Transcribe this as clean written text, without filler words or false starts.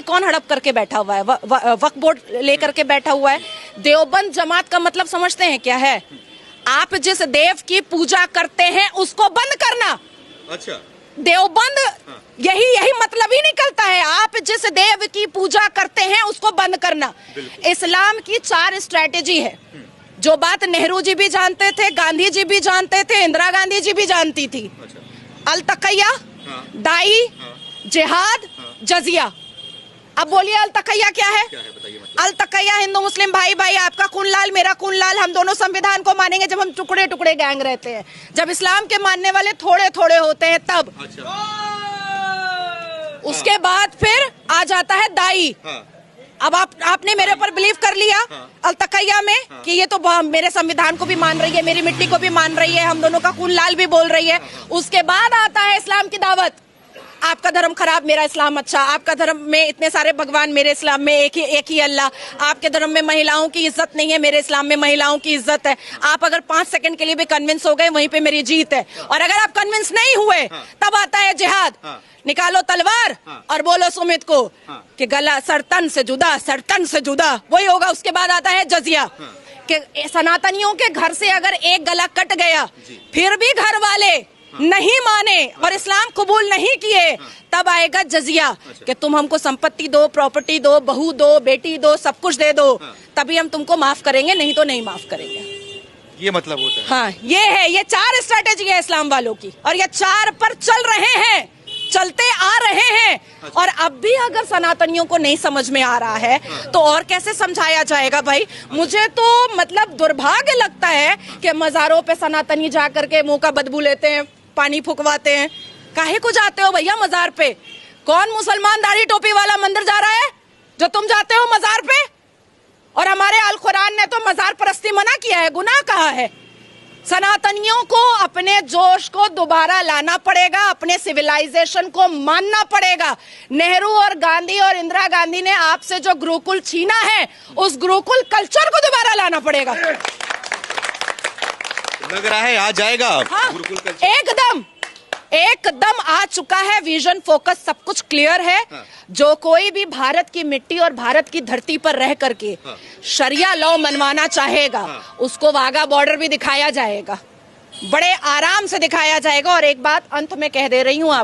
कौन हड़प करके बैठा हुआ है? वक्फ बोर्ड लेकर के बैठा हुआ है। देवबंद जमात का मतलब समझते हैं क्या है? आप जिस देव की पूजा करते हैं उसको बंद करना। अच्छा, देवबंद यही मतलब ही निकलता है। आप जिस देव की पूजा करते हैं उसको बंद करना। इस्लाम की 4 स्ट्रैटेजी है, जो बात नेहरू जी भी जानते थे, गांधी जी भी जानते थे, इंदिरा गांधी जी भी जानती थी। अल तकैया, दाई, जिहाद, जजिया। अब बोलिए अल तकैया क्या है? अल तकैया हिंदू मुस्लिम भाई भाई, आपका खून लाल मेरा खून लाल, हम दोनों संविधान को मानेंगे जब हम टुकड़े टुकड़े गैंग रहते हैं। जब इस्लाम के मानने वाले थोड़े थोड़े होते हैं तब। उसके बाद फिर आ जाता है दाई। अब आपने मेरे ऊपर बिलीव कर लिया अल तकैया में कि ये तो मेरे संविधान को भी मान रही है, मेरी मिट्टी को भी मान रही है, हम दोनों का खून लाल भी बोल रही है। उसके बाद आता है इस्लाम की दावत। आपका धर्म खराब, मेरा इस्लाम अच्छा। आपका धर्म में इतने सारे भगवान, मेरे इस्लाम में एक ही अल्लाह। आपके धर्म में महिलाओं की इज्जत नहीं है, मेरे इस्लाम में महिलाओं की इज्जत है। आप अगर 5 सेकंड के लिए भी कन्विंस हो गए, वहीं पे मेरी जीत है। और अगर आप कन्विंस नहीं हुए, तब आता है जिहाद। निकालो तलवार और बोलो सुमित को कि गला सरतन से जुदा, सरतन से जुदा, वही होगा। उसके बाद आता है जजिया कि सनातनियों के घर से अगर एक गला कट गया, फिर भी घर वाले नहीं माने और इस्लाम कबूल नहीं किए, तब आएगा जजिया कि तुम हमको संपत्ति दो, प्रॉपर्टी दो, बहू दो, बेटी दो, सब कुछ दे दो, तभी हम तुमको माफ करेंगे, नहीं तो नहीं माफ करेंगे। ये मतलब होता है। हाँ, ये 4 स्ट्रैटेजी है इस्लाम वालों की, और ये 4 पर चल रहे हैं, चलते आ रहे हैं। और अब भी अगर सनातनियों को नहीं समझ में आ रहा है तो और कैसे समझाया जाएगा भाई? मुझे तो मतलब दुर्भाग्य लगता है कि मजारों पे सनातनी जाकर के मुंह का बदबू लेते हैं, पानी फुकवाते हैं। काहे को जाते हो भैया मजार पे? कौन मुसलमान दाढ़ी टोपी वाला मंदिर जा रहा है जो तुम जाते हो मजार पे? और हमारे अल कुरान ने तो मजार परस्ती मना किया है, गुनाह कहा है। सनातनियों को अपने जोश को दोबारा लाना पड़ेगा, अपने सिविलाइजेशन को मानना पड़ेगा। नेहरू और गांधी और इंदिरा गांधी ने आपसे जो गुरुकुल छीना है, उस गुरुकुल कल्चर को दोबारा लाना पड़ेगा। लग रहा है आ जाएगा। हाँ, एकदम आ चुका है। विजन, फोकस, सब कुछ क्लियर है। जो कोई भी भारत की मिट्टी और भारत की धरती पर रह करके शरिया लॉ मनवाना चाहेगा, उसको वाघा बॉर्डर भी दिखाया जाएगा, बड़े आराम से दिखाया जाएगा। और एक बात अंत में कह दे रही हूँ आप